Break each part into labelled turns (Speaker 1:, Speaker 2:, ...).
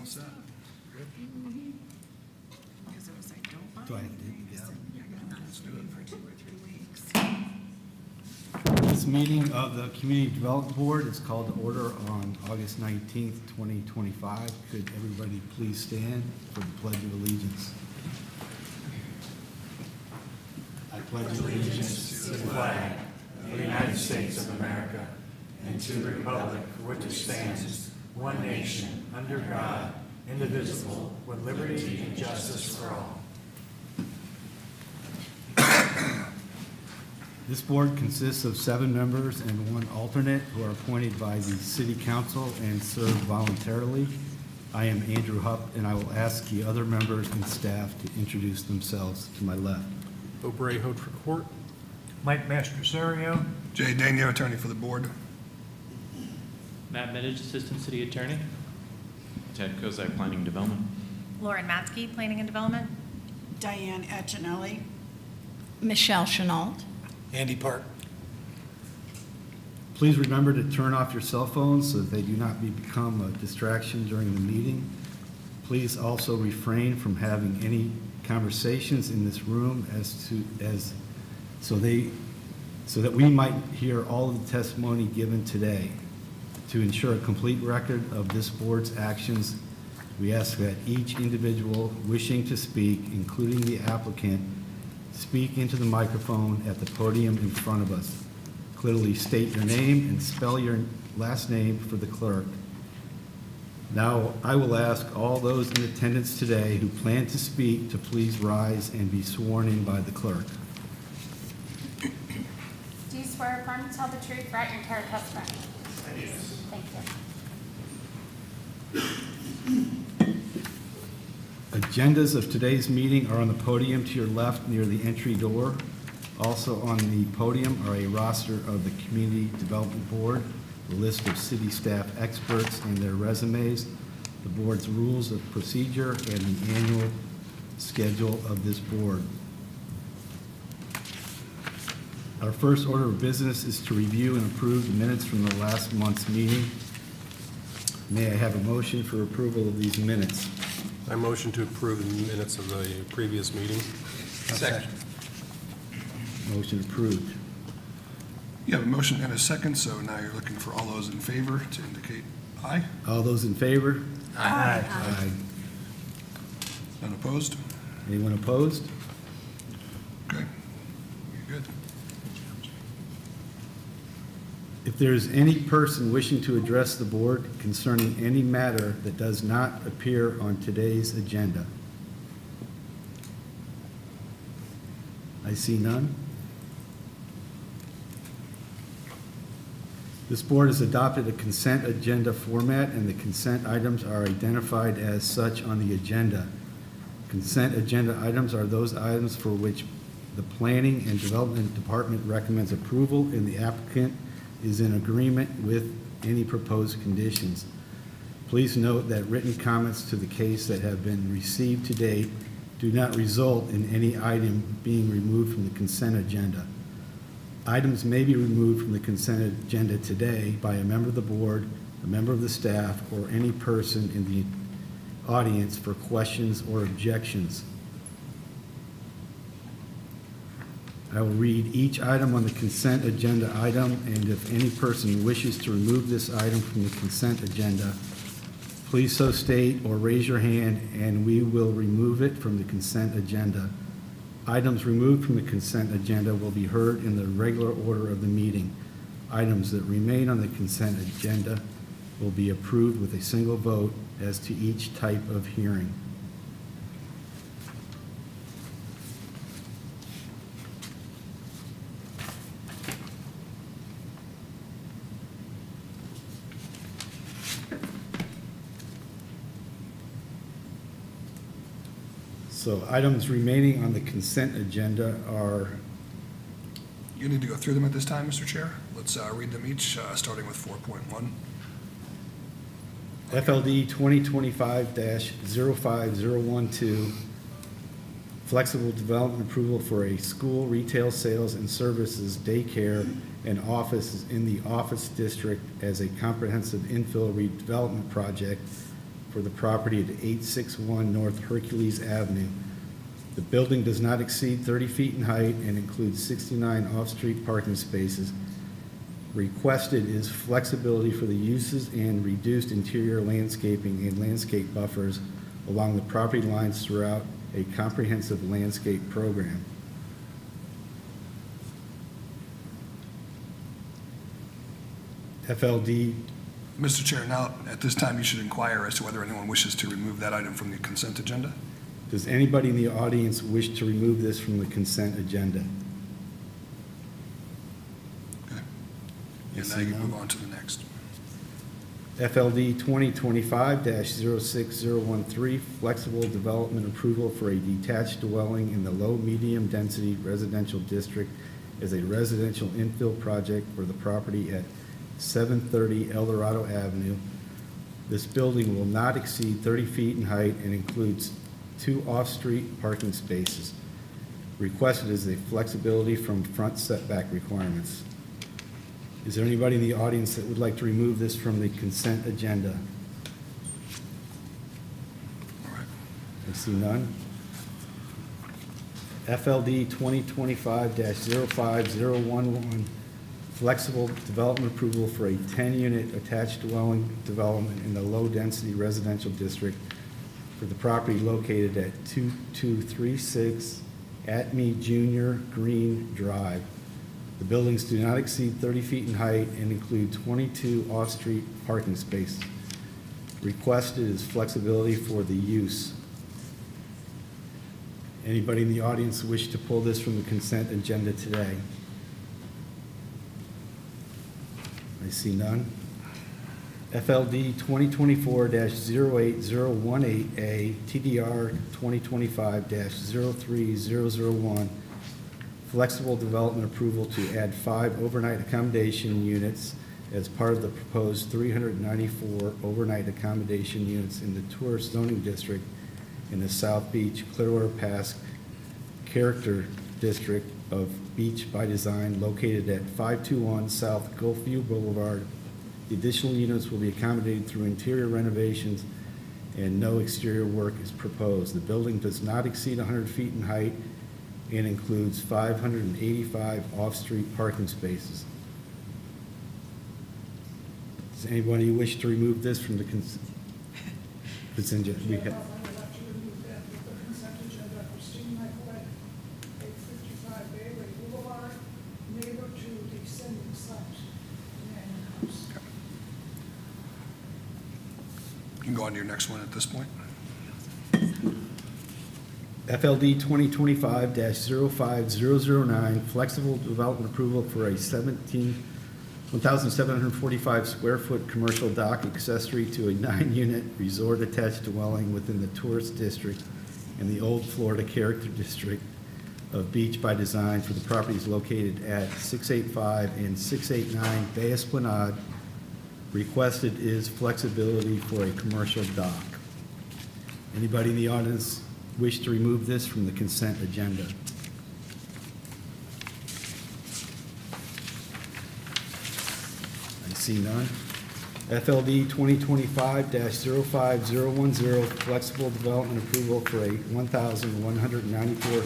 Speaker 1: all set.
Speaker 2: Because it was like, don't buy
Speaker 3: Do I have to do it
Speaker 2: anything. I
Speaker 3: together?
Speaker 2: said, "You're gonna have to do it for 2 or 3 weeks."
Speaker 3: This meeting of the Community Development Board is called to order on August 19th, 2025. Could everybody please stand for the Pledge of Allegiance? I pledge allegiance
Speaker 4: To the flag of the United States of America and to the republic for which it stands, one nation, under God, indivisible, with liberty and justice for all.
Speaker 3: This board consists of 7 members and 1 alternate who are appointed by the City Council and serve voluntarily. I am Andrew Hupp, and I will ask the other members and staff to introduce themselves to my left.
Speaker 5: O'Bray, Hotrick Court.
Speaker 4: Mike Mastrosario.
Speaker 1: Jay Daniel, attorney for the board.
Speaker 6: Matt Middage, Assistant City Attorney.
Speaker 7: Ted Kozak, Planning and Development.
Speaker 8: Lauren Matzke, Planning and Development.
Speaker 2: Diane Etchinelli.
Speaker 9: Michelle Chenault.
Speaker 5: Andy Park.
Speaker 3: Please remember to turn off your cell phones so that they do not become a distraction during the meeting. Please also refrain from having any conversations in this room so that we might hear all of the testimony given today. To ensure a complete record of this board's actions, we ask that each individual wishing to speak, including the applicant, speak into the microphone at the podium in front of us. Clearly state your name and spell your last name for the clerk. Now, I will ask all those in attendance today who plan to speak to please rise and be sworn in by the clerk.
Speaker 10: Do you swear or affirm to tell the truth throughout your entire testimony? I do. Thank you.
Speaker 3: Agendas of today's meeting are on the podium to your left near the entry door. Also on the podium are a roster of the Community Development Board, the list of city staff experts and their resumes, the board's rules of procedure, and the annual schedule of this board. Our first order of business is to review and approve the minutes from the last month's meeting. May I have a motion for approval of these minutes?
Speaker 5: I motion to approve the minutes of the previous meeting.
Speaker 1: Second.
Speaker 3: Motion approved.
Speaker 1: You have a motion and a second, so now you're looking for all those in favor to indicate aye.
Speaker 3: All those in favor?
Speaker 4: Aye.
Speaker 3: Aye.
Speaker 1: None opposed?
Speaker 3: Anyone opposed?
Speaker 1: Okay, you're good.
Speaker 3: If there is any person wishing to address the board concerning any matter that does not appear on today's agenda? I see none. This board has adopted a consent agenda format, and the consent items are identified as such on the agenda. Consent agenda items are those items for which the Planning and Development Department recommends approval and the applicant is in agreement with any proposed conditions. Please note that written comments to the case that have been received to date do not result in any item being removed from the consent agenda. Items may be removed from the consent agenda today by a member of the board, a member of the staff, or any person in the audience for questions or objections. I will read each item on the consent agenda item, and if any person wishes to remove this item from the consent agenda, please so state or raise your hand, and we will remove it from the consent agenda. Items removed from the consent agenda will be heard in the regular order of the meeting. Items that remain on the consent agenda will be approved with a single vote as to each type of hearing. So items remaining on the consent agenda are,
Speaker 1: You need to go through them at this time, Mr. Chair. Let's read them each, starting with 4.1.
Speaker 3: FLD 2025-05012, flexible development approval for a school, retail sales and services, daycare, and offices in the office district as a comprehensive infill redevelopment project for the property at 861 North Hercules Avenue. The building does not exceed 30 feet in height and includes 69 off-street parking spaces. Requested is flexibility for the uses and reduced interior landscaping and landscape buffers along the property lines throughout a comprehensive landscape program. FLD,
Speaker 1: Mr. Chair, now, at this time, you should inquire as to whether anyone wishes to remove that item from the consent agenda.
Speaker 3: does anybody in the audience wish to remove this from the consent agenda?
Speaker 1: Okay.
Speaker 3: Yes,
Speaker 1: And now you
Speaker 3: no.
Speaker 1: can move on to the next.
Speaker 3: FLD 2025-06013, flexible development approval for a detached dwelling in the low-medium density residential district as a residential infill project for the property at 730 El Dorado Avenue. This building will not exceed 30 feet in height and includes 2 off-street parking spaces. Requested is a flexibility from front setback requirements. Is there anybody in the audience that would like to remove this from the consent agenda?
Speaker 1: All right.
Speaker 3: I see none. FLD 2025-05011, flexible development approval for a 10-unit attached dwelling development in the low-density residential district for the property located at 2236 Atme Junior Green Drive. The buildings do not exceed 30 feet in height and include 22 off-street parking spaces. Requested is flexibility for the use. Anybody in the audience wish to pull this from the consent agenda today? I see none. FLD 2024-08018A, TDR 2025-03001, flexible development approval to add 5 overnight accommodation units as part of the proposed 394 overnight accommodation units in the tourist zoning district in the South Beach Clearwater Pass Character District of Beach by Design located at 521 South Gulfview Boulevard. The additional units will be accommodated through interior renovations and no exterior work is proposed. The building does not exceed 100 feet in height and includes 585 off-street parking spaces. Does anybody wish to remove this from the consent agenda? We have-
Speaker 1: You can go on to your next one at this point.
Speaker 3: FLD 2025-05009, flexible development approval for a 1,745 square foot commercial dock accessory to a 9-unit resort attached dwelling within the tourist district in the Old Florida Character District of Beach by Design for the properties located at 685 and 689 Bay Esplanade. Requested is flexibility for a commercial dock. Anybody in the audience wish to remove this from the consent agenda? I see none. FLD 2025-05010, flexible development approval for a 1,194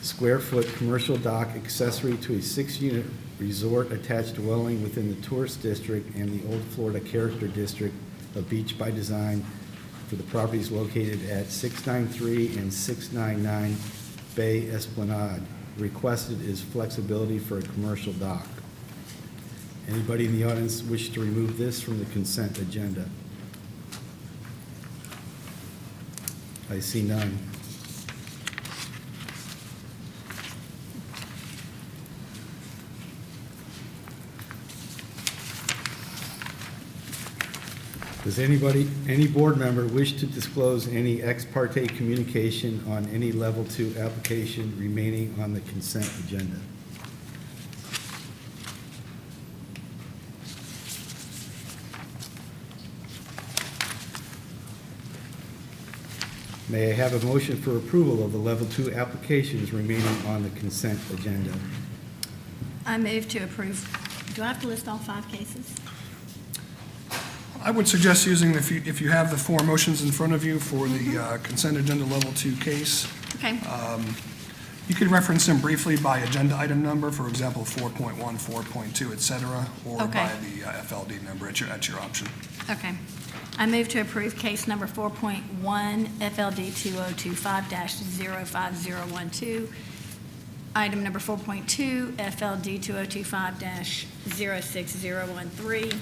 Speaker 3: square foot commercial dock accessory to a 6-unit resort attached dwelling within the tourist district and the Old Florida Character District of Beach by Design for the properties located at 693 and 699 Bay Esplanade. Requested is flexibility for a commercial dock. Anybody in the audience wish to remove this from the consent agenda? I see none. Does any board member wish to disclose any ex parte communication on any level 2 application remaining on the consent agenda? May I have a motion for approval of the level 2 applications remaining on the consent agenda?
Speaker 9: I move to approve. Do I have to list all 5 cases?
Speaker 1: I would suggest using, if you have the four motions in front of you for the consent agenda level 2 case,
Speaker 9: Okay,
Speaker 1: you could reference them briefly by agenda item number, for example, 4.1, 4.2, et cetera, or
Speaker 9: Okay.
Speaker 1: by the FLD number at your option.
Speaker 9: okay. I move to approve case number 4.1, FLD 2025-05012. Item number 4.2, FLD 2025-06013.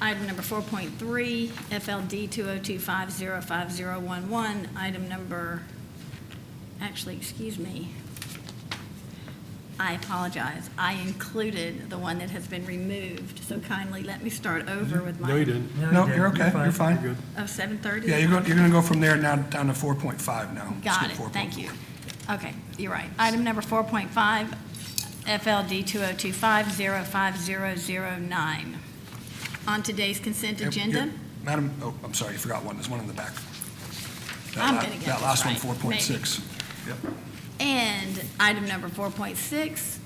Speaker 9: Item number 4.3, FLD 2025-05011. Item number, actually, excuse me. I apologize. I included the one that has been removed, so kindly let me start over with my.
Speaker 5: No, you didn't.
Speaker 1: No, you're okay, you're fine.
Speaker 5: You're good.
Speaker 9: Of 7:30?
Speaker 1: Yeah, you're going to go from there now down to 4.5 now.
Speaker 9: Got
Speaker 1: Skip
Speaker 9: it, thank you.
Speaker 1: 4.4.
Speaker 9: Okay, you're right. Item number 4.5, FLD 2025-05009. On today's consent
Speaker 1: Yep,
Speaker 9: agenda,
Speaker 1: yep. Madam, oh, I'm sorry, you forgot one. There's one in the back.
Speaker 9: I'm gonna get
Speaker 1: That
Speaker 9: this
Speaker 1: last one,
Speaker 9: right,
Speaker 1: 4.6. Yep.
Speaker 9: and item number 4.6,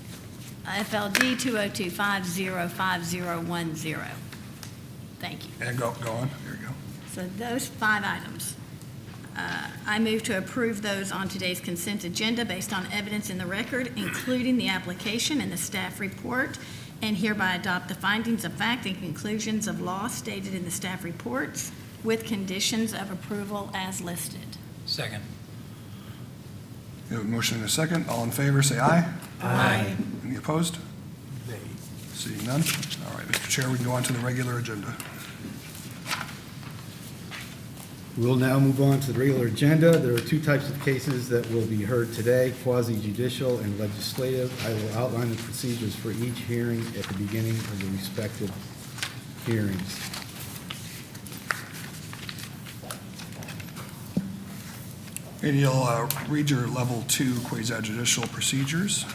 Speaker 9: FLD 2025-05010. Thank you.
Speaker 1: And go on. There you go.
Speaker 9: So those 5 items, I move to approve those on today's consent agenda based on evidence in the record, including the application and the staff report, and hereby adopt the findings of fact and conclusions of law stated in the staff reports with conditions of approval as listed.
Speaker 4: Second.
Speaker 1: We have a motion and a second. All in favor, say aye.
Speaker 9: Aye.
Speaker 1: Any opposed?
Speaker 5: Nay.
Speaker 1: Seeing none. All right, Mr. Chair, we can go on to the regular agenda.
Speaker 3: We'll now move on to the regular agenda. There are 2 types of cases that will be heard today, quasi-judicial and legislative. I will outline the procedures for each hearing at the beginning of the respective hearings.
Speaker 1: And you'll read your level 2 quasi-judicial procedures,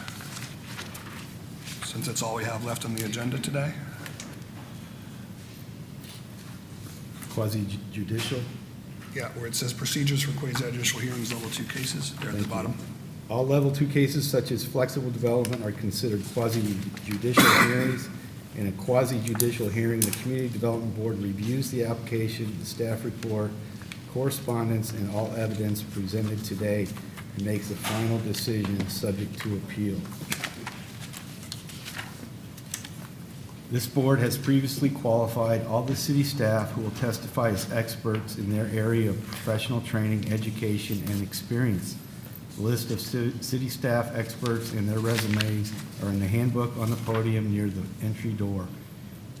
Speaker 1: since that's all we have left on the agenda today.
Speaker 3: Quasi-judicial.
Speaker 1: Yeah, where it says procedures for quasi-judicial hearings, level 2 cases, there at the
Speaker 3: Thank you.
Speaker 1: bottom.
Speaker 3: All level 2 cases such as flexible development are considered quasi-judicial hearings. In a quasi-judicial hearing, the Community Development Board reviews the application, the staff report, correspondence, and all evidence presented today and makes a final decision subject to appeal. This board has previously qualified all the city staff who will testify as experts in their area of professional training, education, and experience. The list of city staff experts and their resumes are in the handbook on the podium near the entry door.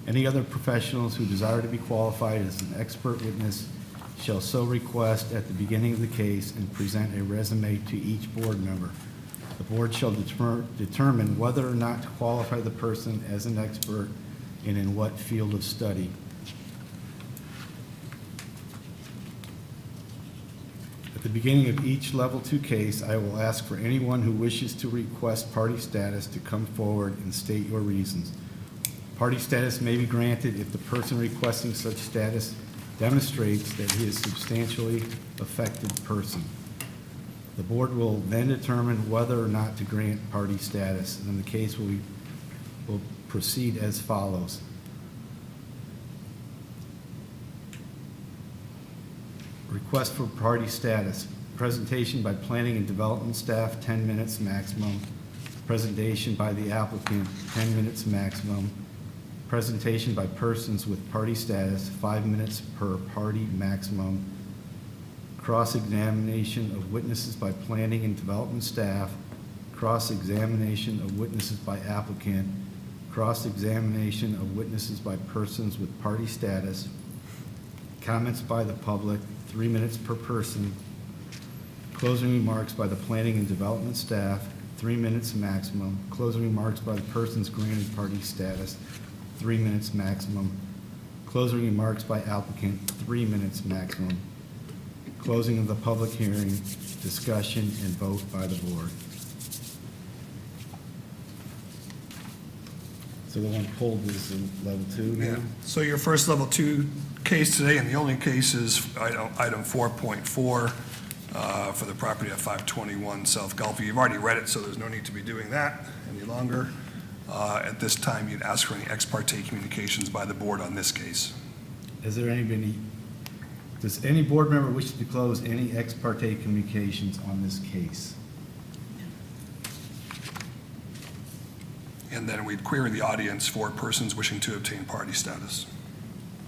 Speaker 3: Any other professionals who desire to be qualified as an expert witness shall so request at the beginning of the case and present a resume to each board member. The board shall determine whether or not to qualify the person as an expert and in what field of study. At the beginning of each level 2 case, I will ask for anyone who wishes to request party status to come forward and state your reasons. Party status may be granted if the person requesting such status demonstrates that he is a substantially affected person. The board will then determine whether or not to grant party status, and the case will proceed as follows. Request for party status. Presentation by planning and development staff, 10 minutes maximum. Presentation by the applicant, 10 minutes maximum. Presentation by persons with party status, 5 minutes per party maximum. Cross-examination of witnesses by planning and development staff. Cross-examination of witnesses by applicant. Cross-examination of witnesses by persons with party status. Comments by the public, 3 minutes per person. Closing remarks by the planning and development staff, 3 minutes maximum. Closing remarks by the persons granted party status, 3 minutes maximum. Closing remarks by applicant, 3 minutes maximum. Closing of the public hearing, discussion, and vote by the board. So the one pulled is in level 2 now?
Speaker 1: Yeah. So your first level 2 case today, and the only case is item 4.4 for the property at 521 South Gulfview. You've already read it, so there's no need to be doing that any longer. At this time, you'd ask for any ex parte communications by the board on this case.
Speaker 3: Does any board member wish to close any ex parte communications on this case?
Speaker 1: And then we'd query the audience for persons wishing to obtain party status.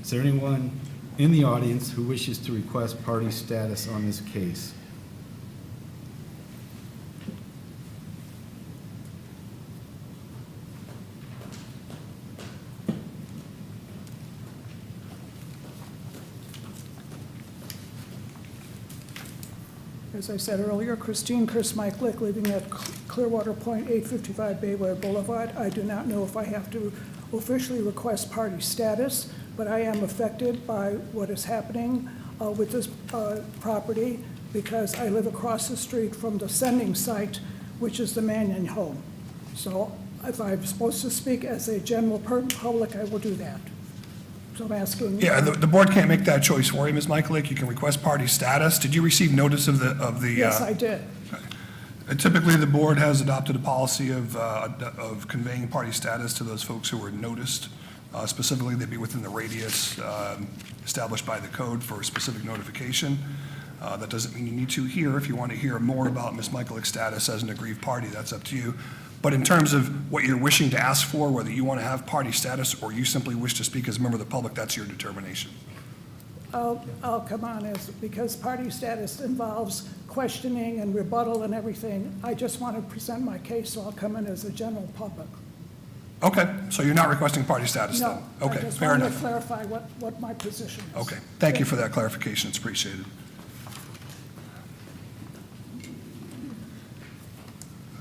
Speaker 3: Is there anyone in the audience who wishes to request party status on this case?
Speaker 11: As I said earlier, Chris Michalik, living at Clearwater Point, 855 Bayway Boulevard. I do not know if I have to officially request party status, but I am affected by what is happening with this property because I live across the street from the sending site, which is the Mannion home. So if I'm supposed to speak as a general public, I will do that. So I'm asking.
Speaker 1: Yeah, the board can't make that choice for you, Ms. Michalik. You can request party status. Did you receive notice of the?
Speaker 11: Yes, I did.
Speaker 1: Typically, the board has adopted a policy of conveying party status to those folks who were noticed. Specifically, they'd be within the radius established by the code for a specific notification. That doesn't mean you need to here. If you want to hear more about Ms. Michalik's status as an aggrieved party, that's up to you. But in terms of what you're wishing to ask for, whether you want to have party status or you simply wish to speak as a member of the public, that's your determination.
Speaker 11: I'll come on because party status involves questioning and rebuttal and everything. I just want to present my case, so I'll come in as a general public.
Speaker 1: Okay, so you're not requesting party status then?
Speaker 11: No,
Speaker 1: Okay,
Speaker 11: I just
Speaker 1: fair
Speaker 11: wanted to
Speaker 1: enough.
Speaker 11: clarify what my position is.
Speaker 1: Okay, thank you for that clarification. It's appreciated.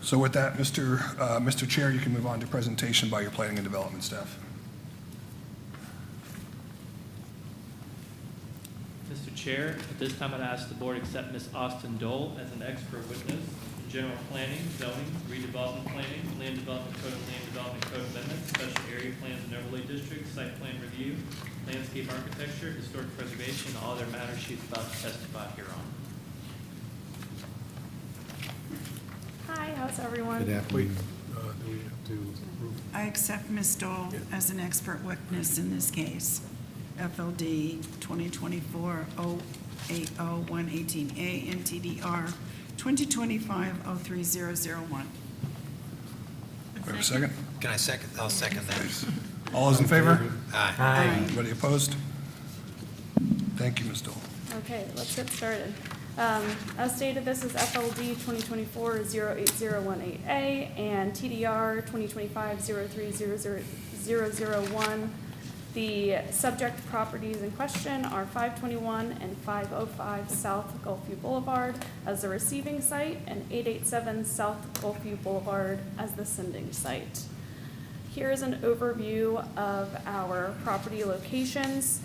Speaker 1: So with that, Mr. Chair, you can move on to presentation by your planning and development staff.
Speaker 6: Mr. Chair, at this time I'd ask the board accept Ms. Austin Dole as an expert witness in general planning, zoning, redevelopment planning, land development code and land development code amendments, special area plans and overlay districts, site plan review, landscape architecture, historic preservation, and all other matters she's about to testify hereon.
Speaker 10: Hi, how's everyone?
Speaker 3: Good afternoon.
Speaker 5: Do we have to approve?
Speaker 2: I accept Ms. Dole as an expert witness in this case. FLD 2024-080-118A NTDR 2025-03001.
Speaker 1: We have a second?
Speaker 12: Can I second? I'll second that.
Speaker 1: All those in favor?
Speaker 12: Aye.
Speaker 1: Anybody opposed? Thank you, Ms. Dole.
Speaker 10: Okay, let's get started. As stated, this is FLD 2024-08018A and TDR 2025-0300001. The subject properties in question are 521 and 505 South Gulfview Boulevard as the receiving site and 887 South Gulfview Boulevard as the sending site. Here is an overview of our property locations.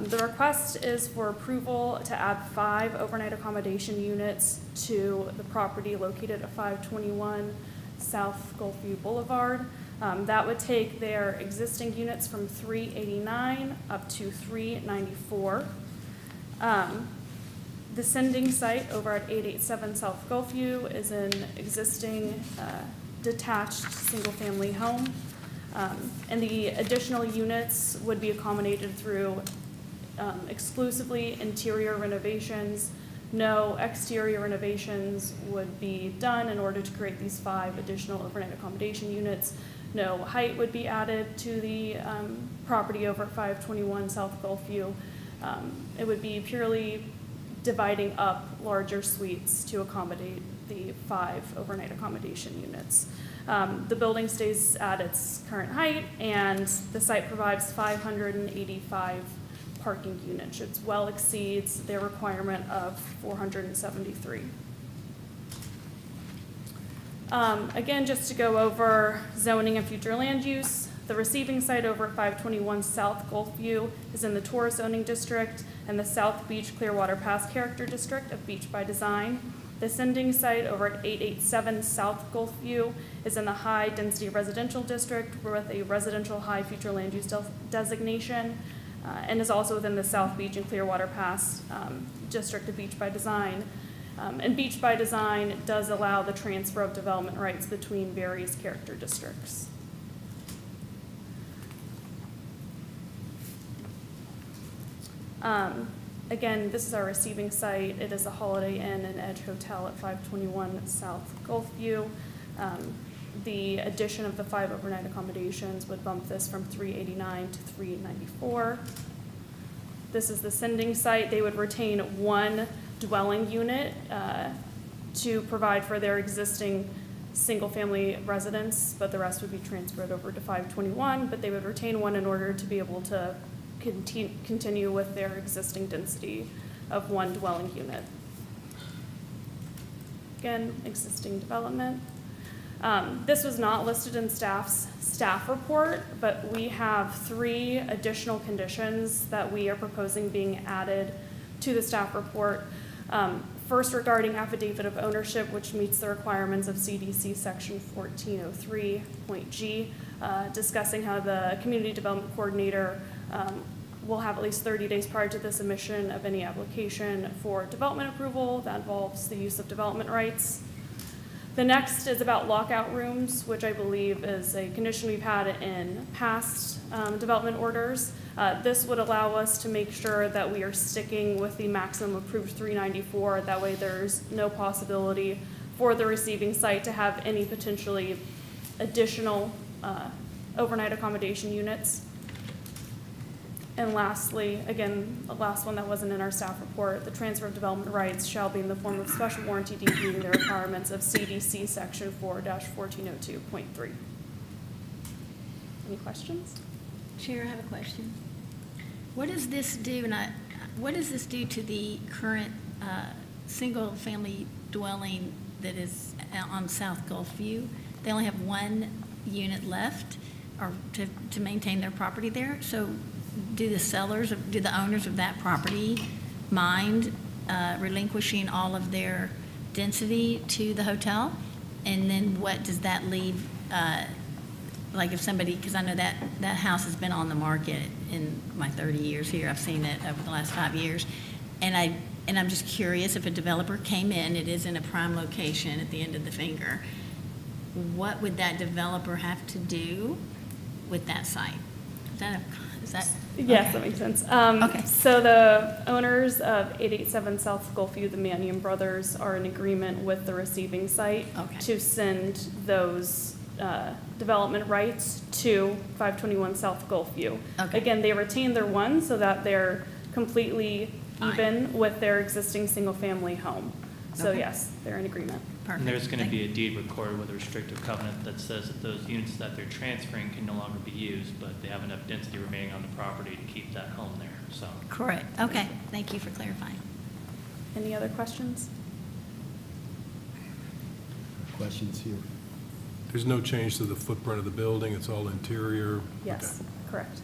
Speaker 10: The request is for approval to add 5 overnight accommodation units to the property located at 521 South Gulfview Boulevard. That would take their existing units from 389 up to 394. The sending site over at 887 South Gulfview is an existing detached single-family home. And the additional units would be accommodated through exclusively interior renovations. No exterior renovations would be done in order to create these 5 additional overnight accommodation units. No height would be added to the property over 521 South Gulfview. It would be purely dividing up larger suites to accommodate the 5 overnight accommodation units. The building stays at its current height, and the site provides 585 parking units, which well exceeds their requirement of 473. Again, just to go over zoning and future land use, the receiving site over at 521 South Gulfview is in the Tourist Zoning District and the South Beach Clearwater Pass Character District of Beach by Design. The sending site over at 887 South Gulfview is in the High Density Residential District with a residential high future land use designation, and is also within the South Beach and Clearwater Pass District of Beach by Design. And Beach by Design does allow the transfer of development rights between various character districts. Again, this is our receiving site. It is a Holiday Inn and Edge Hotel at 521 South Gulfview. The addition of the 5 overnight accommodations would bump this from $389 to $394. This is the sending site. They would retain 1 dwelling unit to provide for their existing single-family residence, but the rest would be transferred over to 521, but they would retain 1 in order to be able to continue with their existing density of 1 dwelling unit. Again, existing development. This was not listed in staff's staff report, but we have 3 additional conditions that we are proposing being added to the staff report. First, regarding affidavit of ownership, which meets the requirements of CDC section 1403.g, discussing how the community development coordinator will have at least 30 days prior to the submission of any application for development approval that involves the use of development rights. The next is about lockout rooms, which I believe is a condition we've had in past development orders. This would allow us to make sure that we are sticking with the maximum approved 394. That way there's no possibility for the receiving site to have any potentially additional overnight accommodation units. And lastly, again, the last one that wasn't in our staff report, the transfer of development rights shall be in the form of special warranty deed meeting the requirements of CDC section 4-1402.3. Any questions?
Speaker 9: Chair, I have a question. What does this do, what does this do to the current single-family dwelling that is on South Gulfview? They only have 1 unit left or to maintain their property there. So do the owners of that property mind relinquishing all of their density to the hotel? And then what does that leave, like if somebody, because I know that house has been on the market in my 30 years here. I've seen it over the last 5 years. And I'm just curious, if a developer came in, it is in a prime location at the end of the finger, what would that developer have to do with that site?
Speaker 10: Yes,
Speaker 9: okay.
Speaker 10: that makes sense.
Speaker 9: Okay.
Speaker 10: So the owners of 887 South Gulfview, the Mannion brothers, are in agreement with the receiving site
Speaker 9: Okay.
Speaker 10: to send those development rights to 521 South Gulfview.
Speaker 9: Okay.
Speaker 10: Again, they retain their 1 so that they're completely
Speaker 9: Fine.
Speaker 10: even with their existing single-family home. So
Speaker 9: Okay.
Speaker 10: yes, they're in agreement.
Speaker 9: Perfect.
Speaker 6: And there's going to
Speaker 9: Thank
Speaker 6: be a deed recorded with a restrictive covenant that says that those units that they're transferring can no longer be used, but they have enough density remaining on the property to keep that home there, so.
Speaker 9: Correct. Okay. Thank you for clarifying.
Speaker 10: Any other questions?
Speaker 3: Questions here?
Speaker 5: There's no change to the footprint of the building, it's all interior?
Speaker 10: Yes, correct.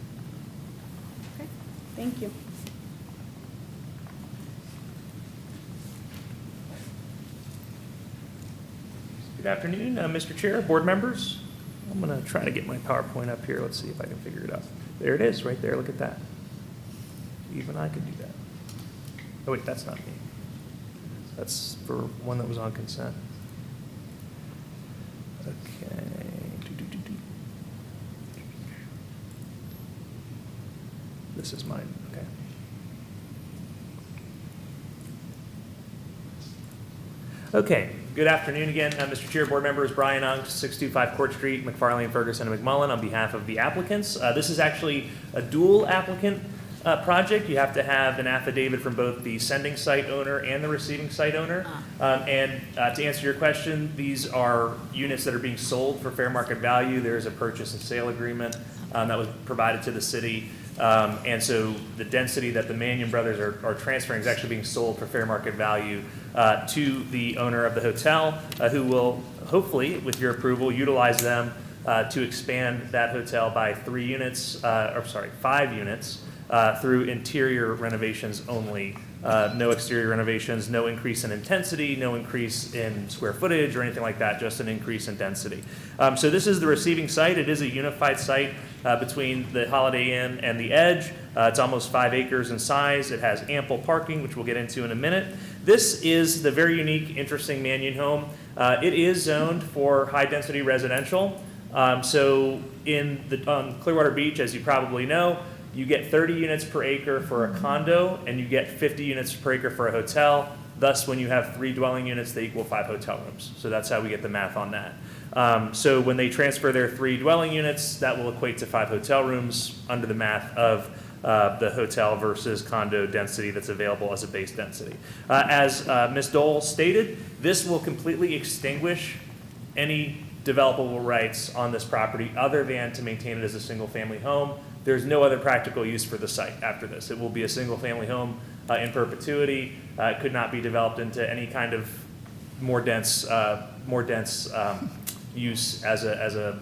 Speaker 10: Okay, thank you.
Speaker 13: Good afternoon, Mr. Chair, board members. I'm going to try to get my PowerPoint up here. Let's see if I can figure it out. There it is, right there. Look at that. Even I could do that. Oh, wait, that's not me. That's for one that was on consent. Okay. This is mine. Okay. Okay. Good afternoon again, Mr. Chair, board members. Brian Unk, 625 Court Street, McFarlane, Ferguson, and McMullen on behalf of the applicants. This is actually a dual applicant project. You have to have an affidavit from both the sending site owner and the receiving site owner. And to answer your question, these are units that are being sold for fair market value. There is a purchase and sale agreement that was provided to the city. And so the density that the Mannion brothers are transferring is actually being sold for fair market value to the owner of the hotel, who will hopefully, with your approval, utilize them to expand that hotel by 5 units through interior renovations only. No exterior renovations, no increase in intensity, no increase in square footage or anything like that, just an increase in density. So this is the receiving site. It is a unified site between the Holiday Inn and the Edge. It's almost 5 acres in size. It has ample parking, which we'll get into in a minute. This is the very unique, interesting Mannion home. It is zoned for high-density residential. So on Clearwater Beach, as you probably know, you get 30 units per acre for a condo, and you get 50 units per acre for a hotel. Thus, when you have 3 dwelling units, they equal 5 hotel rooms. So that's how we get the math on that. So when they transfer their 3 dwelling units, that will equate to 5 hotel rooms under the math of the hotel versus condo density that's available as a base density. As Ms. Dole stated, this will completely extinguish any developable rights on this property other than to maintain it as a single-family home. There's no other practical use for the site after this. It will be a single-family home in perpetuity. It could not be developed into any kind of more dense use as a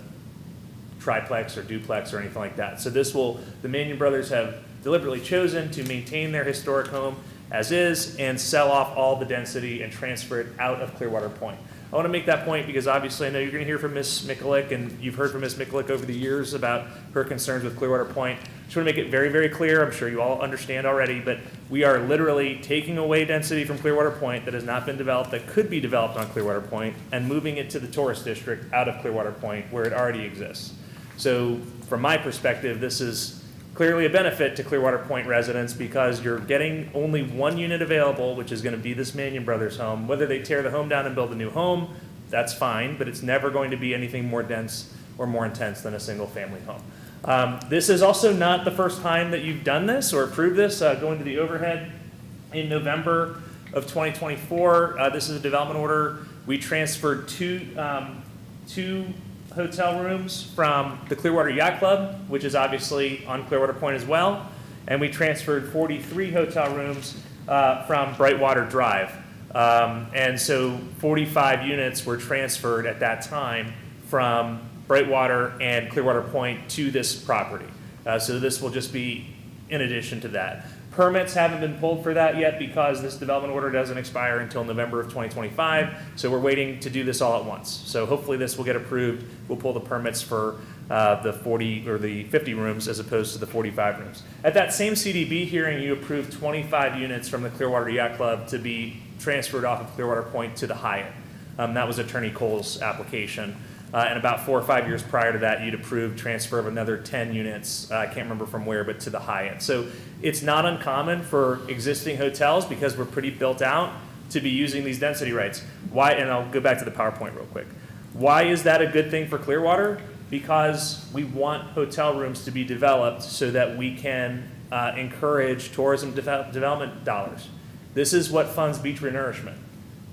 Speaker 13: triplex or duplex or anything like that. So this will, the Manion Brothers have deliberately chosen to maintain their historic home as is and sell off all the density and transfer it out of Clearwater Point. I want to make that point because obviously I know you're going to hear from Ms. Mikulik, and you've heard from Ms. Mikulik over the years about her concerns with Clearwater Point. Just want to make it very, very clear. I'm sure you all understand already, but we are literally taking away density from Clearwater Point that has not been developed, that could be developed on Clearwater Point, and moving it to the tourist district out of Clearwater Point where it already exists. So from my perspective, this is clearly a benefit to Clearwater Point residents because you're getting only 1 unit available, which is going to be this Manion Brothers home. Whether they tear the home down and build a new home, that's fine, but it's never going to be anything more dense or more intense than a single family home. This is also not the first time that you've done this or approved this. Going to the overhead in November of 2024, this is a development order. We transferred two hotel rooms from the Clearwater Yacht Club, which is obviously on Clearwater Point as well, and we transferred 43 hotel rooms from Brightwater Drive. And so 45 units were transferred at that time from Brightwater and Clearwater Point to this property. So this will just be in addition to that. Permits haven't been pulled for that yet because this development order doesn't expire until November of 2025. So we're waiting to do this all at once. So hopefully this will get approved. We'll pull the permits for the 40 or the 50 rooms as opposed to the 45 rooms. At that same CDB hearing, you approved 25 units from the Clearwater Yacht Club to be transferred off of Clearwater Point to the Hyatt. That was Attorney Cole's application. And about 4 or 5 years prior to that, you'd approved transfer of another 10 units, I can't remember from where, but to the Hyatt. So it's not uncommon for existing hotels, because we're pretty built out, to be using these density rights. Why? And I'll go back to the PowerPoint real quick. Why is that a good thing for Clearwater? Because we want hotel rooms to be developed so that we can encourage tourism development dollars. This is what funds beach renourishment.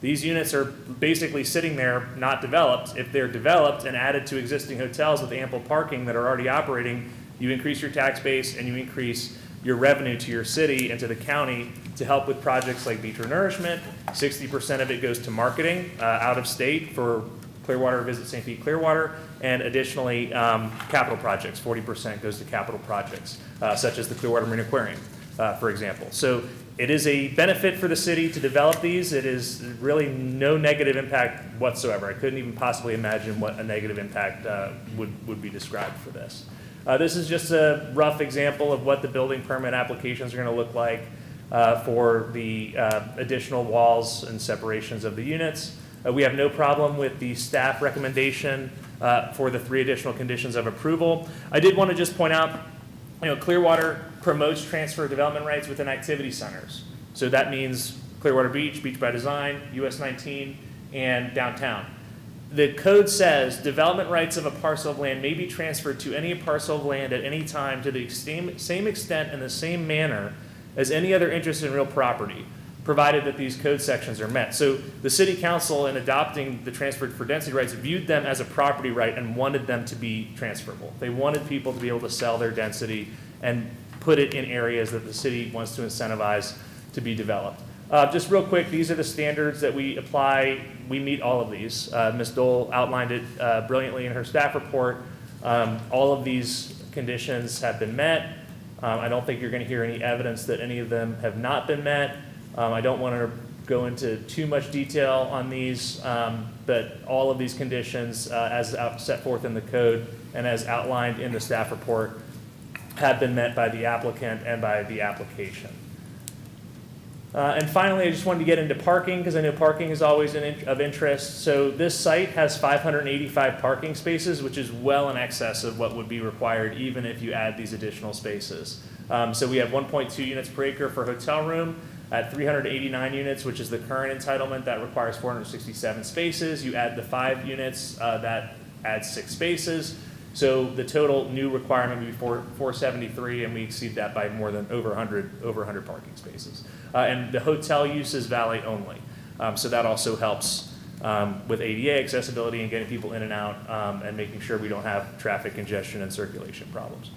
Speaker 13: These units are basically sitting there not developed. If they're developed and added to existing hotels with ample parking that are already operating, you increase your tax base and you increase your revenue to your city and to the county to help with projects like beach renourishment. 60% of it goes to marketing out of state for Clearwater, Visit St. Pete Clearwater, and additionally capital projects. 40% goes to capital projects such as the Clearwater Marine Aquarium, for example. So it is a benefit for the city to develop these. It is really no negative impact whatsoever. I couldn't even possibly imagine what a negative impact would be described for this. This is just a rough example of what the building permit applications are going to look like for the additional walls and separations of the units. We have no problem with the staff recommendation for the 3 additional conditions of approval. I did want to just point out, Clearwater promotes transfer of development rights within activity centers. So that means Clearwater Beach, Beach by Design, US 19, and downtown. The code says development rights of a parcel of land may be transferred to any parcel of land at any time to the same extent and the same manner as any other interest in real property, provided that these code sections are met. So the city council, in adopting the transfer for density rights, viewed them as a property right and wanted them to be transferable. They wanted people to be able to sell their density and put it in areas that the city wants to incentivize to be developed. Just real quick, these are the standards that we apply. We meet all of these. Ms. Dole outlined it brilliantly in her staff report. All of these conditions have been met. I don't think you're going to hear any evidence that any of them have not been met. I don't want to go into too much detail on these, but all of these conditions, as set forth in the code and as outlined in the staff report, have been met by the applicant and by the application. And finally, I just wanted to get into parking because I know parking is always of interest. So this site has 585 parking spaces, which is well in excess of what would be required even if you add these additional spaces. So we have 1.2 units per acre for hotel room. At 389 units, which is the current entitlement, that requires 467 spaces. You add the 5 units, that adds 6 spaces. So the total new requirement would be 473, and we exceed that by more than over 100 parking spaces. And the hotel use is valet only. So that also helps with ADA accessibility and getting people in and out, and making sure we don't have traffic congestion and circulation problems.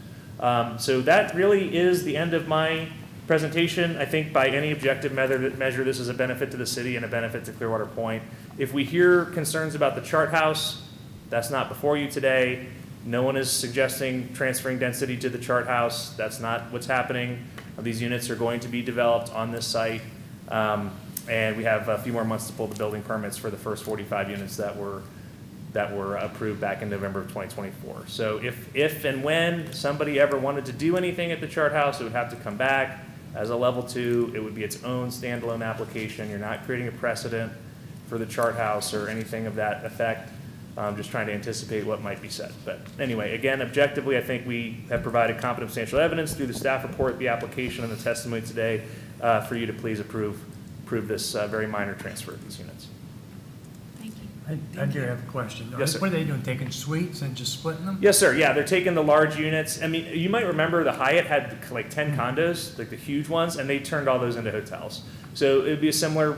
Speaker 13: So that really is the end of my presentation. I think by any objective measure, this is a benefit to the city and a benefit to Clearwater Point. If we hear concerns about the chart house, that's not before you today. No one is suggesting transferring density to the chart house. That's not what's happening. These units are going to be developed on this site. And we have a few more months to pull the building permits for the first 45 units that were approved back in November of 2024. So if and when somebody ever wanted to do anything at the chart house, it would have to come back as a level 2. It would be its own standalone application. You're not creating a precedent for the chart house or anything of that effect. Just trying to anticipate what might be said. But anyway, again, objectively, I think we have provided competent substantial evidence through the staff report, the application, and the testimony today for you to please approve this very minor transfer of these units.
Speaker 9: Thank you.
Speaker 4: I do have a question.
Speaker 13: Yes, sir.
Speaker 4: What are they doing, taking suites and just splitting them?
Speaker 13: Yes, sir. Yeah, they're taking the large units. I mean, you might remember the Hyatt had like 10 condos, like the huge ones, and they turned all those into hotels. So it would be a similar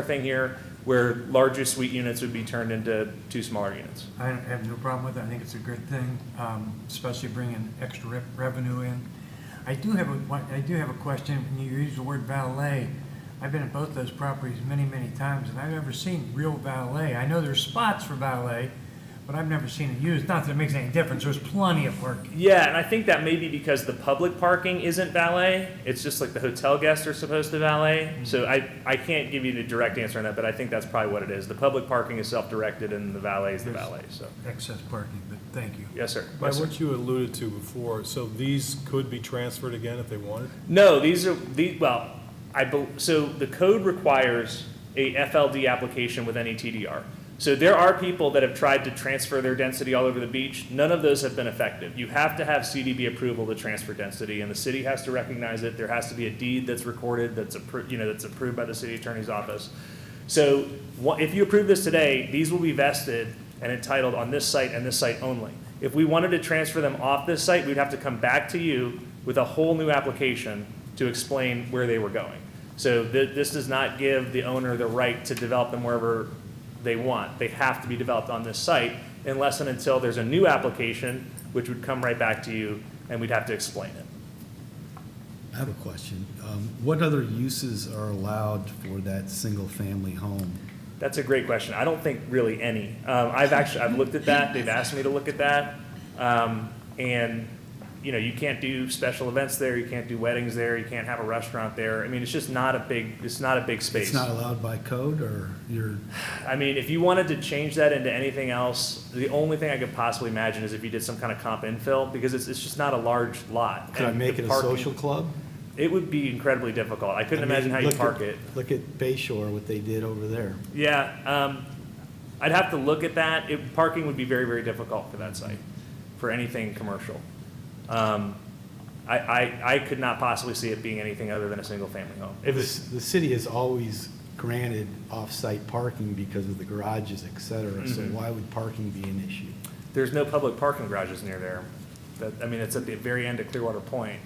Speaker 13: thing here, where larger suite units would be turned into 2 smaller units.
Speaker 4: I have no problem with it. I think it's a good thing, especially bringing extra revenue in. I do have a question. When you use the word valet, I've been at both those properties many, many times, and I've never seen real valet. I know there's spots for valet, but I've never seen it used. Not that it makes any difference. There's plenty of parking.
Speaker 13: Yeah, and I think that may be because the public parking isn't valet. It's just like the hotel guests are supposed to valet. So I can't give you the direct answer on that, but I think that's probably what it is. The public parking is self-directed and the valet is the valet, so.
Speaker 4: Excess parking, but thank you.
Speaker 13: Yes, sir.
Speaker 5: By
Speaker 13: Yes, sir.
Speaker 5: what you alluded to before, so these could be transferred again if they wanted?
Speaker 13: No, so the code requires a FLD application with any TDR. So there are people that have tried to transfer their density all over the beach. None of those have been effective. You have to have CDB approval to transfer density, and the city has to recognize it. There has to be a deed that's recorded that's approved by the city attorney's office. So if you approve this today, these will be vested and entitled on this site and this site only. If we wanted to transfer them off this site, we'd have to come back to you with a whole new application to explain where they were going. So this does not give the owner the right to develop them wherever they want. They have to be developed on this site unless and until there's a new application, which would come right back to you, and we'd have to explain it.
Speaker 3: I have a question. What other uses are allowed for that single-family home?
Speaker 13: That's a great question. I don't think really any. I've looked at that. They've asked me to look at that. And you can't do special events there. You can't do weddings there. You can't have a restaurant there. I mean, it's just not a big space.
Speaker 3: It's not allowed by code, or you're?
Speaker 13: I mean, if you wanted to change that into anything else, the only thing I could possibly imagine is if you did some kind of comp infill, because it's just not a large lot.
Speaker 3: Could I
Speaker 13: And
Speaker 3: make
Speaker 13: the
Speaker 3: it a
Speaker 13: parking-
Speaker 3: social club?
Speaker 13: It would be incredibly difficult. I couldn't imagine how you park it.
Speaker 3: Look at Bayshore, what they did over there.
Speaker 13: Yeah, I'd have to look at that. Parking would be very, very difficult for that site, for anything commercial. I could not possibly see it being anything other than a single-family home.
Speaker 3: The city has always granted off-site parking because of the garages, et cetera, so why would parking be an issue?
Speaker 13: There's no public parking garages near there. It's at the very end of Clearwater Point.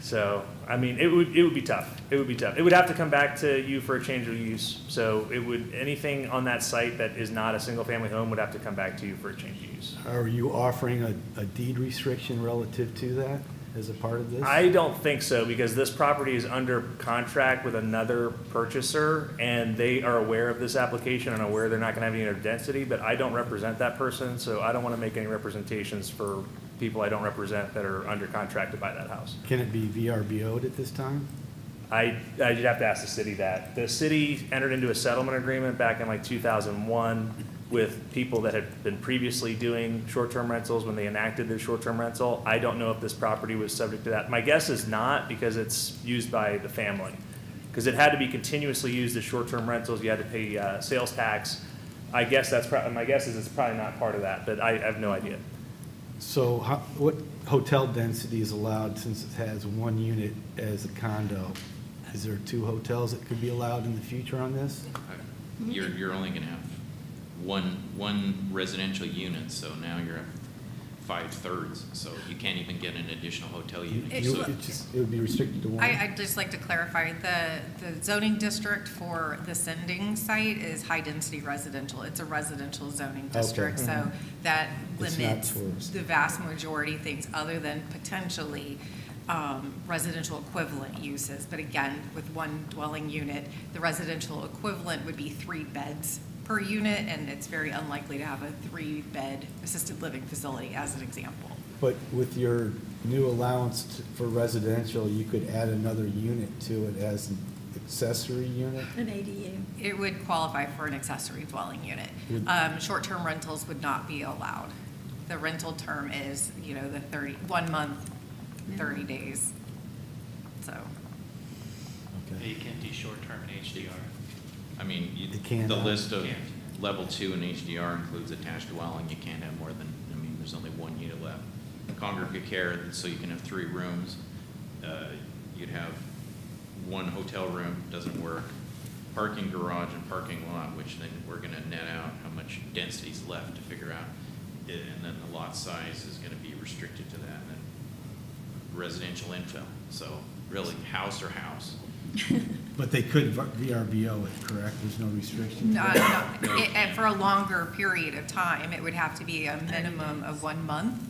Speaker 13: So, I mean, it would be tough. It would be tough. It would have to come back to you for a change of use. So anything on that site that is not a single-family home would have to come back to you for a change of use.
Speaker 3: Are you offering a deed restriction relative to that as a part of this?
Speaker 13: I don't think so, because this property is under contract with another purchaser, and they are aware of this application and aware they're not gonna have any other density, but I don't represent that person, so I don't wanna make any representations for people I don't represent that are under contract to buy that house.
Speaker 3: Can it be VRBO'd at this time?
Speaker 13: I'd have to ask the city that. The city entered into a settlement agreement back in like 2001 with people that had been previously doing short-term rentals when they enacted their short-term rental. I don't know if this property was subject to that. My guess is not, because it's used by the family. because it had to be continuously used as short-term rentals. You had to pay sales tax. I guess my guess is it's probably not part of that, but I have no idea.
Speaker 3: So what hotel density is allowed since it has one unit as a condo? Is there 2 hotels that could be allowed in the future on this?
Speaker 7: You're only gonna have one residential unit, so now you're at 5/3, so you can't even get an additional hotel unit. So
Speaker 3: It would be restricted to one?
Speaker 8: I'd just like to clarify, the zoning district for the sending site is high-density residential. It's a residential zoning district, so that
Speaker 3: It's not
Speaker 8: limits
Speaker 3: tourist.
Speaker 8: the vast majority of things other than potentially residential equivalent uses. But again, with one dwelling unit, the residential equivalent would be 3 beds per unit, and it's very unlikely to have a 3-bed assisted living facility, as an example.
Speaker 3: But with your new allowance for residential, you could add another unit to it as an accessory unit?
Speaker 9: An ADU.
Speaker 8: It would qualify for an accessory dwelling unit.
Speaker 3: Would-
Speaker 8: Short-term rentals would not be allowed. The rental term is, the 1 month, 30 days. So,
Speaker 3: Okay.
Speaker 6: You can't do short-term in HDR.
Speaker 7: I mean,
Speaker 3: It can't,
Speaker 7: the
Speaker 3: huh?
Speaker 7: list of
Speaker 6: Can't.
Speaker 7: level 2 in HDR includes attached dwelling. You can't have more than, there's only 1 unit left. Congregate care, so you can have 3 rooms. You'd have 1 hotel room, doesn't work. Parking garage and parking lot, which then we're gonna net out how much density is left to figure out. And then the lot size is gonna be restricted to that. And then residential infill, so really house or house.
Speaker 3: But they could VRBO it, correct? There's no restriction?
Speaker 8: and for a longer period of time, it would have to be a minimum of 1 month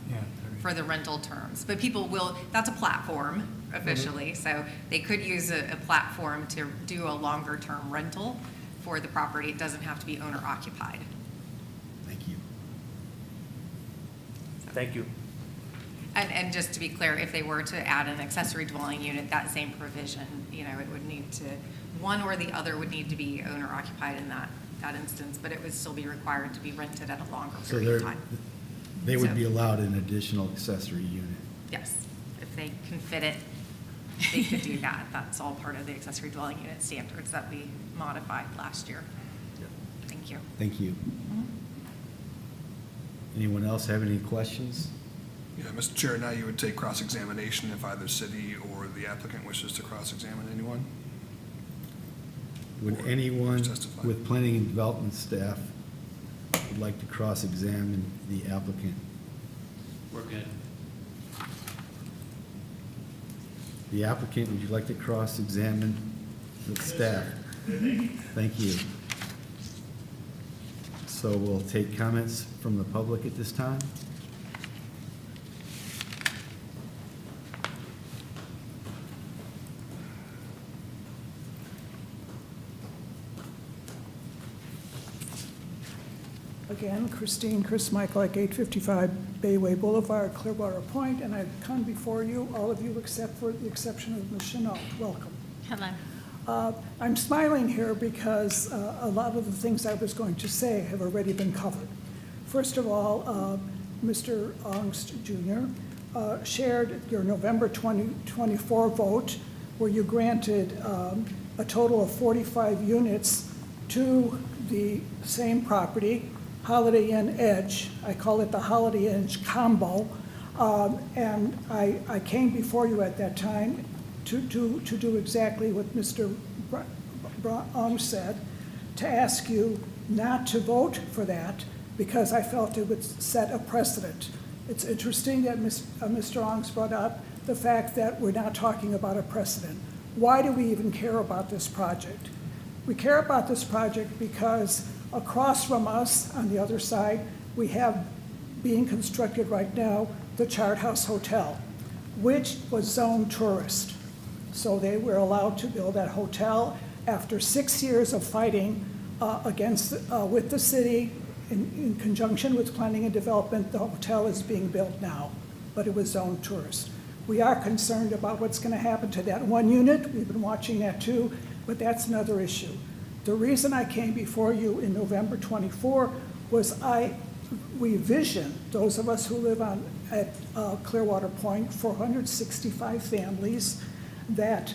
Speaker 8: for the rental terms. But people that's a platform officially, so they could use a platform to do a longer term rental for the property. It doesn't have to be owner occupied.
Speaker 3: Thank you.
Speaker 13: Thank you.
Speaker 8: And just to be clear, if they were to add an accessory dwelling unit, that same provision, it would need to, one or the other would need to be owner occupied in that instance, but it would still be required to be rented at a longer
Speaker 3: So
Speaker 8: period of time.
Speaker 3: they would
Speaker 8: So-
Speaker 3: be allowed an additional accessory unit?
Speaker 8: Yes, if they can fit it, they could do that. That's all part of the accessory dwelling unit standards that we modified last year. Thank you.
Speaker 3: Thank you. Anyone else have any questions?
Speaker 1: Yeah, Mr. Chair, now you would take cross-examination if either city or the applicant wishes to cross-examine anyone.
Speaker 3: Would
Speaker 1: Or
Speaker 3: anyone
Speaker 1: testify.
Speaker 3: with planning and development staff would like to cross-examine the applicant?
Speaker 6: We're good.
Speaker 3: The applicant, would you like to cross-examine the staff? Thank you. So we'll take comments from the public at this time.
Speaker 11: Again, Chris Michaelak, 855 Bayway Boulevard, Clearwater Point, and I've come before you, all of you except for the exception of Ms. Chenault. Welcome.
Speaker 9: Hello.
Speaker 11: I'm smiling here because a lot of the things I was going to say have already been covered. First of all, Mr. Ongst Jr. Shared your November 2024 vote where you granted a total of 45 units to the same property, Holiday Inn Edge. I call it the Holiday Inn combo. And I came before you at that time to do exactly what Mr. Ong said, to ask you not to vote for that because I felt it would set a precedent. It's interesting that Mr. Ong's brought up the fact that we're not talking about a precedent. Why do we even care about this project? We care about this project because across from us, on the other side, we have being constructed right now the Chart House Hotel, which was zoned tourist. So they were allowed to build that hotel after 6 years of fighting with the city in conjunction with planning and development. The hotel is being built now, but it was zoned tourist. We are concerned about what's going to happen to that one unit. We've been watching that too, but that's another issue. The reason I came before you in November 24 was we vision, those of us who live at Clearwater Point, 465 families that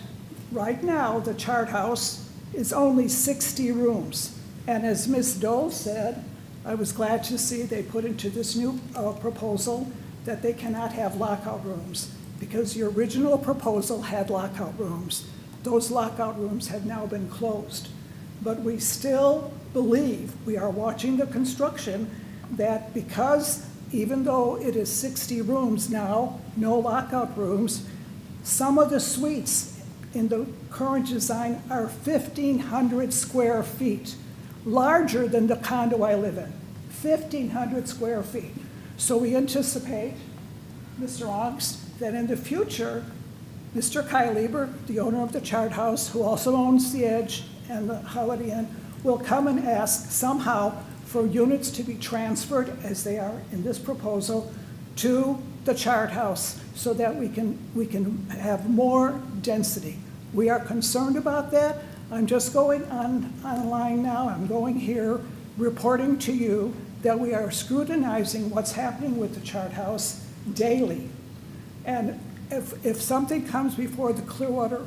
Speaker 11: Right now, the chart house is only 60 rooms. And as Ms. Dole said, I was glad to see they put into this new proposal that they cannot have lockout rooms, because the original proposal had lockout rooms. Those lockout rooms have now been closed. But we still believe, we are watching the construction, that because even though it is 60 rooms now, no lockout rooms, some of the suites in the current design are 1,500 square feet, larger than the condo I live in, 1,500 square feet. So we anticipate, Mr. Ongst, that in the future, Mr. Kylieber, the owner of the chart house, who also owns the Edge and the Holiday Inn, will come and ask somehow for units to be transferred, as they are in this proposal, to the chart house so that we can have more density. We are concerned about that. I'm just going online now, I'm going here, reporting to you that we are scrutinizing what's happening with the chart house daily. And if something comes before the Clearwater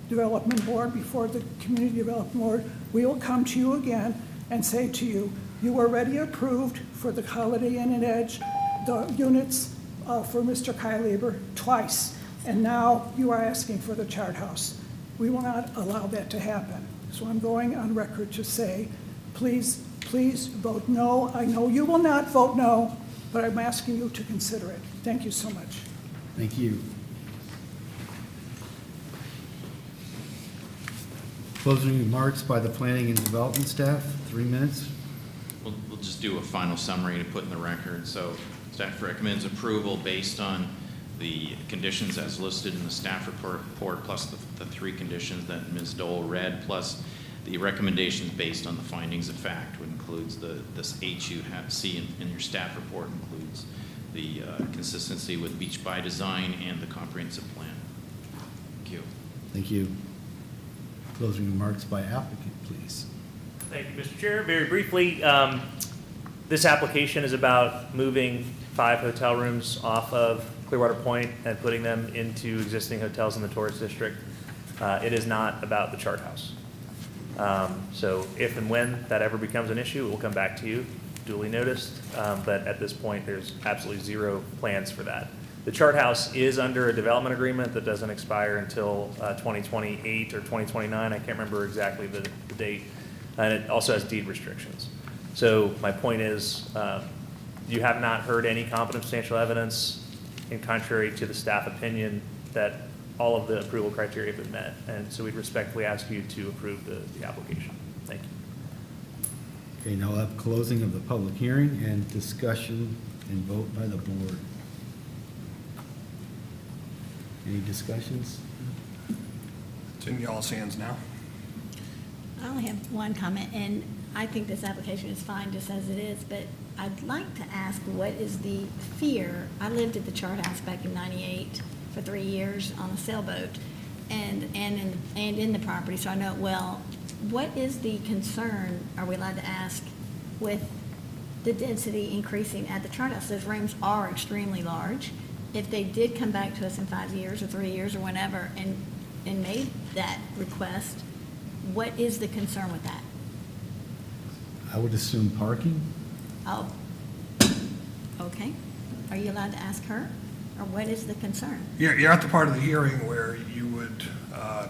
Speaker 11: Development Board, before the Community Development Board, we will come to you again and say to you, you already approved for the Holiday Inn and Edge, the units for Mr. Kylieber twice, and now you are asking for the chart house. We will not allow that to happen. So I'm going on record to say, please vote no. I know you will not vote no, but I'm asking you to consider it. Thank you so much.
Speaker 3: Thank you. Closing remarks by the planning and development staff, 3 minutes.
Speaker 7: We'll just do a final summary to put in the record. So staff recommends approval based on the conditions as listed in the staff report, plus the three conditions that Ms. Dole read, plus the recommendations based on the findings of fact, which includes this H you see in your staff report, includes the consistency with beach by design and the comprehensive plan. Thank you.
Speaker 3: Thank you. Closing remarks by applicant, please.
Speaker 13: Thank you, Mr. Chair. Very briefly, this application is about moving 5 hotel rooms off of Clearwater Point and putting them into existing hotels in the tourist district. It is not about the chart house. So if and when that ever becomes an issue, it will come back to you, duly noticed. But at this point, there's absolutely zero plans for that. The chart house is under a development agreement that doesn't expire until 2028 or 2029. I can't remember exactly the date. And it also has deed restrictions. So my point is, you have not heard any competent substantial evidence, in contrary to the staff opinion, that all of the approval criteria have been met. And so we'd respectfully ask you to approve the application. Thank you.
Speaker 3: Okay, now we'll have closing of the public hearing and discussion and vote by the board. Any discussions?
Speaker 1: It's in y'all's hands now.
Speaker 9: I only have one comment, and I think this application is fine just as it is, but I'd like to ask, what is the fear? I lived at the chart house back in '98 for 3 years on a sailboat and in the property, so I know it well. What is the concern, are we allowed to ask, with the density increasing at the chart house? Those rooms are extremely large. If they did come back to us in 5 years or 3 years or whenever and made that request, what is the concern with that?
Speaker 3: I would assume parking.
Speaker 9: Oh, okay. Are you allowed to ask her? Or what is the concern?
Speaker 1: You're at the part of the hearing where you would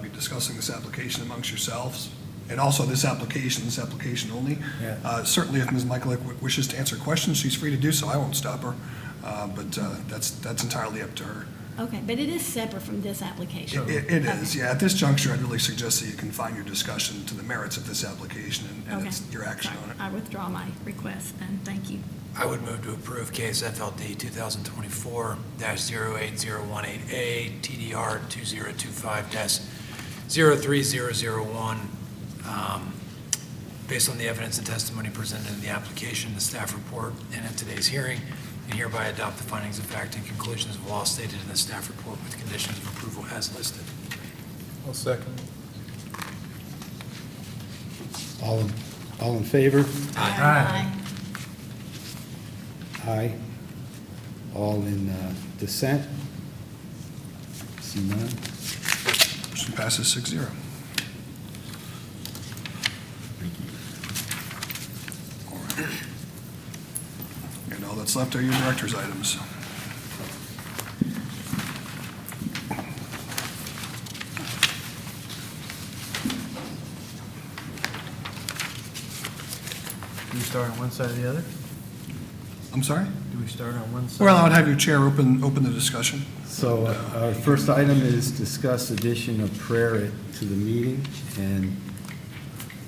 Speaker 1: be discussing this application amongst yourselves, and also this application only.
Speaker 3: Yeah.
Speaker 1: Certainly, if Ms. Michaelick wishes to answer questions, she's free to do so. I won't stop her, but that's entirely up to her.
Speaker 9: Okay, but it is separate from this application.
Speaker 1: It is, yeah. At this juncture, I'd really suggest that you confine your discussion to the merits of this application and
Speaker 9: Okay.
Speaker 1: your action
Speaker 9: Sorry.
Speaker 1: on it.
Speaker 9: I withdraw my request, then. Thank you.
Speaker 12: I would move to approve case FLD 2024-08018A, TDR 2025-03001, based on the evidence and testimony presented in the application, the staff report, and at today's hearing, and hereby adopt the findings of fact and conclusions of law stated in the staff report with conditions of approval as listed.
Speaker 5: I'll second.
Speaker 3: All in favor?
Speaker 9: Aye.
Speaker 3: Aye. All in dissent? See none?
Speaker 1: Motion passes 6-0. All right. And all that's left are your director's items.
Speaker 12: Do we start on one side or the other?
Speaker 1: I'm sorry?
Speaker 12: Do we start on one side?
Speaker 1: Well, I would have your chair open the discussion.
Speaker 3: So our first item is discuss addition of prayer to the meeting, and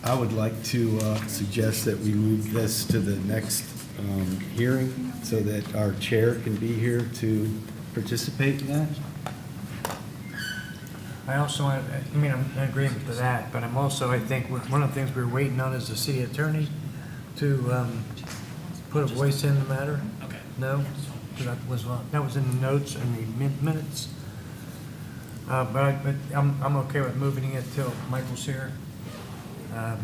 Speaker 3: I would like to suggest that we move this to the next hearing so that our chair can be here to participate in that.
Speaker 12: I also, I'm in agreement to that, but I'm also, I think, one of the things we're waiting on is the city attorney to put a voice in the matter.
Speaker 6: Okay.
Speaker 12: No? That was in the notes and the minutes. But I'm okay with moving it till Michael's here. I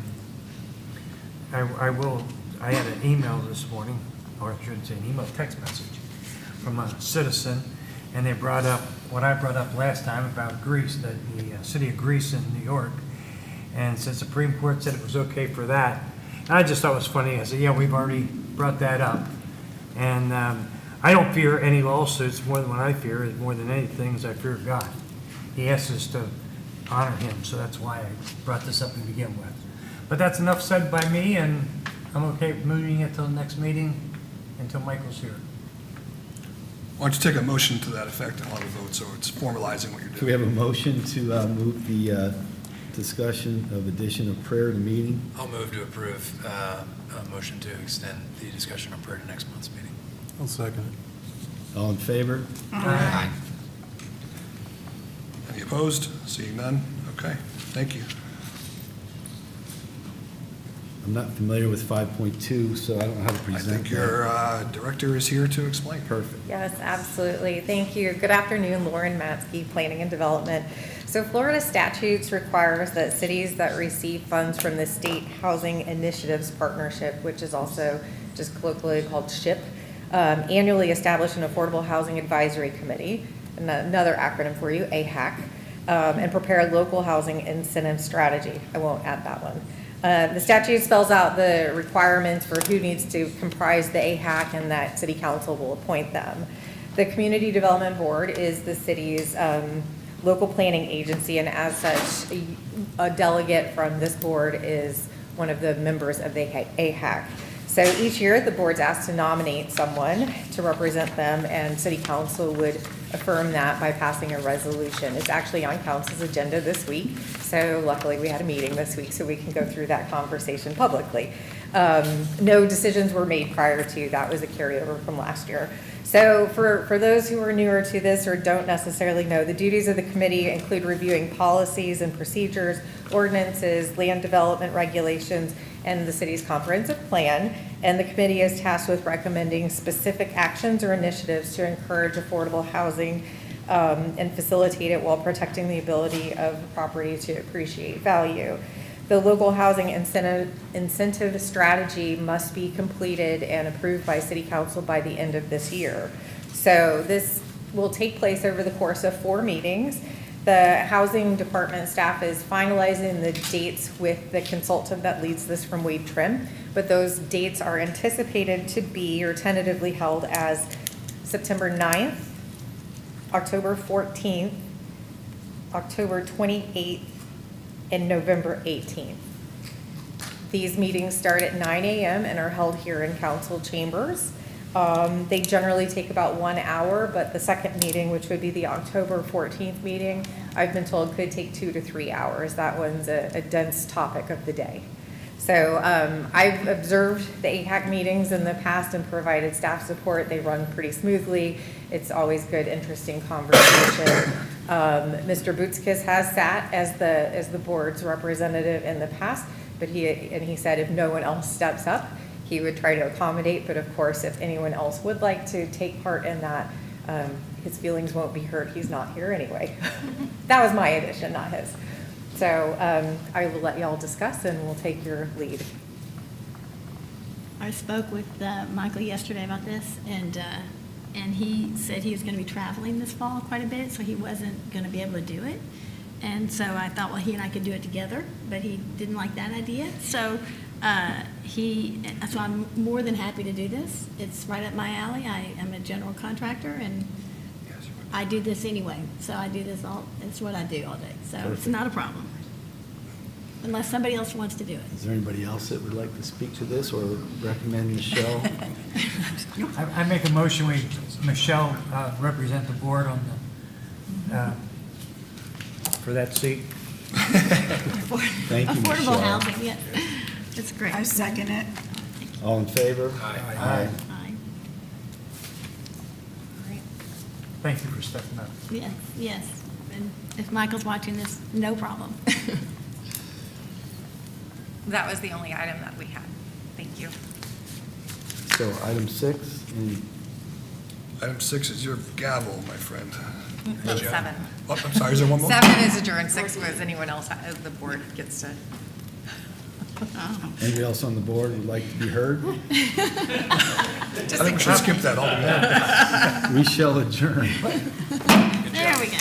Speaker 12: had an email this morning, or I shouldn't say an email, text message from a citizen, and they brought up what I brought up last time about Greece, that the city of Greece in New York, and since the Supreme Court said it was okay for that, and I just thought it was funny. I said, yeah, we've already brought that up, and I don't fear any lawsuits more than what I fear. More than anything is I fear God. He asks us to honor him, so that's why I brought this up to begin with. But that's enough said by me, and I'm okay with moving it till the next meeting until Michael's here.
Speaker 1: Why don't you take a motion to that effect and have a vote, so it's formalizing what you're
Speaker 3: Do we
Speaker 1: doing.
Speaker 3: have a motion to move the discussion of addition of prayer to meeting?
Speaker 12: I'll move to approve a motion to extend the discussion of prayer to next month's meeting.
Speaker 5: I'll second it.
Speaker 3: All in favor?
Speaker 12: Aye.
Speaker 1: Any opposed? Seeing none? Okay, thank you.
Speaker 3: I'm not familiar with 5.2, so I don't know how to
Speaker 1: I
Speaker 3: present
Speaker 1: think
Speaker 3: that.
Speaker 1: your director is here to explain.
Speaker 3: Perfect.
Speaker 14: Yes, absolutely. Thank you. Good afternoon, Lauren Matzke, Planning and Development. So Florida statutes requires that cities that receive funds from the State Housing Initiatives Partnership, which is also just colloquially called SHIP, annually establish an Affordable Housing Advisory Committee, another acronym for you, AHAC, and prepare a local housing incentive strategy. I won't add that one. The statute spells out the requirements for who needs to comprise the AHAC, and that city council will appoint them. The Community Development Board is the city's local planning agency, and as such, a delegate from this board is one of the members of the AHAC. So each year, the board's asked to nominate someone to represent them, and city council would affirm that by passing a resolution. It's actually on council's agenda this week, so luckily we had a meeting this week so we can go through that conversation publicly. No decisions were made prior to, that was a carryover from last year. So for those who are newer to this or don't necessarily know, the duties of the committee include reviewing policies and procedures, ordinances, land development regulations, and the city's comprehensive plan. And the committee is tasked with recommending specific actions or initiatives to encourage affordable housing and facilitate it while protecting the ability of the property to appreciate value. The local housing incentive strategy must be completed and approved by city council by the end of this year. So this will take place over the course of 4 meetings. The housing department staff is finalizing the dates with the consultant that leads this from Wade Trim, but those dates are anticipated to be or tentatively held as September 9th, October 14th, October 28th, and November 18th. These meetings start at 9 a.m. and are held here in council chambers. They generally take about 1 hour, but the second meeting, which would be the October 14th meeting, I've been told could take 2 to 3 hours. That one's a dense topic of the day. So I've observed the AHAC meetings in the past and provided staff support. They run pretty smoothly. It's always good, interesting conversation. Mr. Bootskis has sat as the board's representative in the past, but he said if no one else steps up, he would try to accommodate. But of course, if anyone else would like to take part in that, his feelings won't be hurt. He's not here anyway. That was my addition, not his. So I will let y'all discuss, and we'll take your lead.
Speaker 9: I spoke with Michael yesterday about this, and he said he was going to be traveling this fall quite a bit, so he wasn't going to be able to do it. And so I thought, well, he and I could do it together, but he didn't like that idea. So so I'm more than happy to do this. It's right up my alley. I am a general contractor, and I do this anyway. So I do this it's what I do all day. So it's not a problem. Unless somebody else wants to do it.
Speaker 3: Is there anybody else that would like to speak to this or recommend Michelle?
Speaker 12: I make a motion, Michelle represent the board on the, for that seat.
Speaker 3: Thank you,
Speaker 9: Affordable
Speaker 3: Michelle.
Speaker 9: housing, yes. It's great.
Speaker 2: I second it.
Speaker 3: All in favor?
Speaker 12: Aye.
Speaker 9: Aye.
Speaker 12: Thank you for stepping up.
Speaker 9: Yes, yes. And if Michael's watching this, no problem.
Speaker 8: That was the only item that we had. Thank you.
Speaker 3: So item 6, any
Speaker 1: Item 6 is your gavel, my friend.
Speaker 8: That's 7.
Speaker 1: Oh, I'm sorry, is there one more?
Speaker 8: 7 is adjourned, 6 was anyone else, the board gets to.
Speaker 3: anybody else on the board would like to be heard?
Speaker 1: I think we should skip that altogether.
Speaker 3: We shall adjourn.
Speaker 9: There we go.